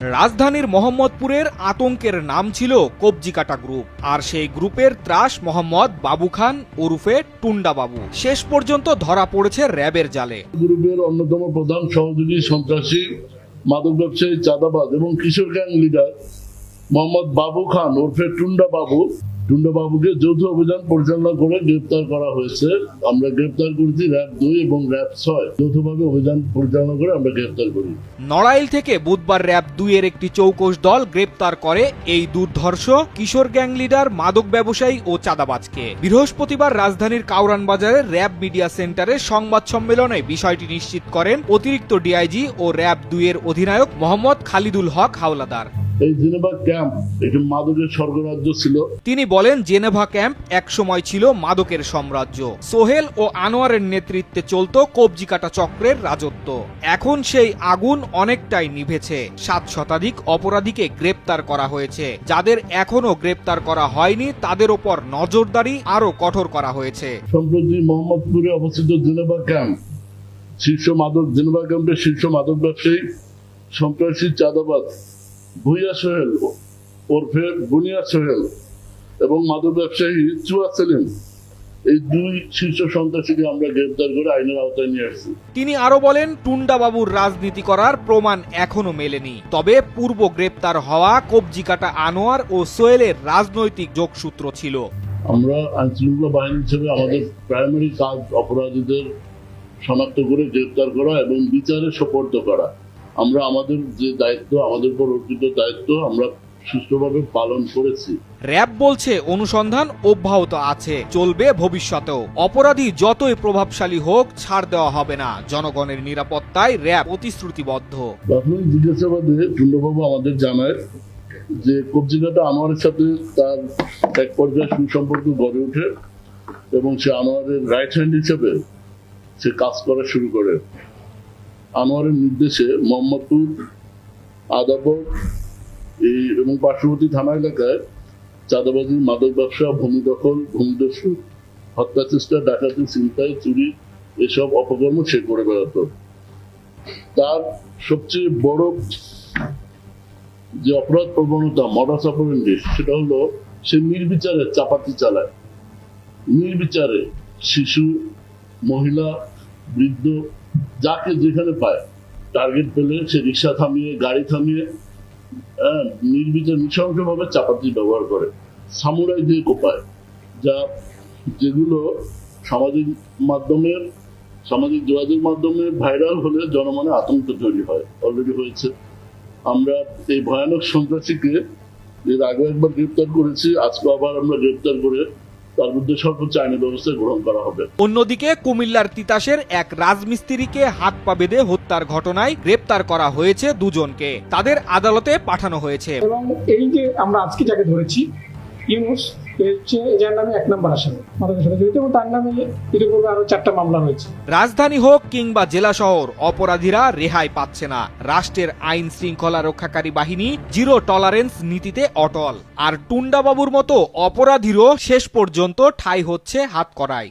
রাজধানীর মোহাম্মদপুরের আতঙ্কের নাম ছিল কবজিকাটা গ্রুপ, আর সেই গ্রুপের ত্রাস মোহাম্মদ বাবু খান ওরফে টুন্ডা বাবু শেষ পর্যন্ত ধরা পড়েছে র্যাবের জালে। গ্রুপের অন্যতম প্রধান সহযোগী সন্ত্রাসী, মাদক ব্যবসায়ী, চাঁদাবাজ এবং কিশোর গ্যাং লিডার মোহাম্মদ বাবু খান ওরফে টুন্ডা বাবুকে যৌথ অভিযান পরিচালনা করে গ্রেপ্তার করা হয়েছে। আমরা গ্রেপ্তার করেছি র্যাব 2 এবং র্যাব 6 যৌথভাবে অভিযান পরিচালনা করে আমরা গ্রেপ্তার করি। নড়াইল থেকে বুধবার র্যাব 2 এর একটি চৌকস দল গ্রেপ্তার করে এই দুর্ধর্ষ কিশোর গ্যাং লিডার, মাদক ব্যবসায়ী ও চাঁদাবাজকে। বৃহস্পতিবার রাজধানীর কাউরান বাজারের র্যাব মিডিয়া সেন্টারে সংবাদ সম্মেলনে বিষয়টি নিশ্চিত করেন অতিরিক্ত ডিআইজি ও র্যাব 2 এর অধিনায়ক মোহাম্মদ খালিদুল হক হাওলাদার। এই জেনেভা ক্যাম্প এটি মাদকের স্বর্গরাজ্য ছিল। তিনি বলেন, জেনেভা ক্যাম্প একসময় ছিল মাদকের সাম্রাজ্য। সোহেল ও আনোয়ারের নেতৃত্বে চলত কবজিকাটা চক্রের রাজত্ব। এখন সেই আগুন অনেকটাই নিভেছে। 7 শতাধিক অপরাধীকে গ্রেপ্তার করা হয়েছে। যাদের এখনো গ্রেপ্তার করা হয়নি তাদের ওপর নজরদারি আরো কঠোর করা হয়েছে। সম্প্রতি মোহাম্মদপুরে অবস্থিত জেনেভা ক্যাম্পের শীর্ষ মাদক ব্যবসায়ী, সন্ত্রাসী, চাঁদাবাজ ভুইয়া সোহেল ওরফে বুনিয়া সোহেল এবং মাদক ব্যবসায়ী চুয়া সেলিম, এই 2 শীর্ষ সন্ত্রাসীকে আমরা গ্রেপ্তার করে আইনের আওতায় নিয়ে আসছি। তিনি আরো বলেন, টুন্ডা বাবুর রাজনীতি করার প্রমাণ এখনো মেলেনি, তবে পূর্ব গ্রেপ্তার হওয়া কবজিকাটা আনোয়ার ও সোহেলের রাজনৈতিক যোগসূত্র ছিল। আমরা আইনশৃঙ্খলা বাহিনী হিসেবে আমাদের প্রাইমারি কাজ অপরাধীদের শনাক্ত করে গ্রেপ্তার করা এবং বিচারে সোপর্দ করা। আমরা আমাদের যে দায়িত্ব, আমাদের উপর অর্পিত দায়িত্ব আমরা সুষ্ঠুভাবে পালন করেছি। র্যাব বলছে অনুসন্ধান অব্যাহত আছে, চলবে ভবিষ্যতেও। অপরাধী যতই প্রভাবশালী হোক ছাড় দেওয়া হবে না। জনগণের নিরাপত্তায় র্যাব প্রতিশ্রুতিবদ্ধ। প্রাথমিক জিজ্ঞাসাবাদে টুন্ডাবাবু আমাদের জানায় যে কবজিকাটা আনোয়ারের সাথে তার এক পর্যায়ে সুসম্পর্ক গড়ে ওঠে এবং সে আনোয়ারের রাইট হ্যান্ড হিসেবে সে কাজ করা শুরু করে। আনোয়ারের নির্দেশে মোহাম্মদপুর, আদাবর এবং পার্শ্ববর্তী থানা এলাকায় চাঁদাবাজি, মাদক ব্যবসা, ভূমি দখল, ভূমিদস্যু, হত্যা চেষ্টা, ডাকাতি, ছিনতাই, চুরি এসব অপকর্ম সে করে বেড়াত। তার সবচেয়ে বড় যে অপরাধ প্রবণতা, মডাস অপারেন্ডি, সেটা হলো সে নির্বিচারে চাপাতি চালায়। নির্বিচারে শিশু, মহিলা, বৃদ্ধ যাকে যেখানে পায় টার্গেট পেলে সে রিক্সা থামিয়ে, গাড়ি থামিয়ে নির্বিচার নৃশংসভাবে চাপাতি ব্যবহার করে, সামুরাই দিয়ে কোপায়, যেগুলো সামাজিক যোগাযোগ মাধ্যমে ভাইরাল হলে জনমনে আতঙ্ক তৈরি হয়, অলরেডি হয়েছে। আমরা এই ভয়ানক সন্ত্রাসীকে এর আগে একবার গ্রেপ্তার করেছি, আজকে আবার আমরা গ্রেপ্তার করে তার মধ্যে সর্বোচ্চ আইনি ব্যবস্থা গ্রহণ করা হবে। অন্যদিকে কুমিল্লার তিতাসের এক রাজমিস্ত্রিকে হাত পা বেঁধে হত্যার ঘটনায় গ্রেপ্তার করা হয়েছে 2 জনকে। তাদের আদালতে পাঠানো হয়েছে। এবং এই যে আমরা আজকে যাকে ধরেছি, ইউনুস, যার নামে 1 নম্বর আসামি মাদকের সাথে জড়িত, এবং তার নামে ইতিপূর্বে আরো 4টা মামলা হয়েছে। রাজধানী হোক কিংবা জেলা শহর, অপরাধীরা রেহাই পাচ্ছে না। রাষ্ট্রের আইন শৃঙ্খলা রক্ষাকারী বাহিনী জিরো টলারেন্স নীতিতে অটল। আর টুন্ডা বাবুর মতো অপরাধীরও শেষ পর্যন্ত ঠাঁই হচ্ছে হাতকড়ায়।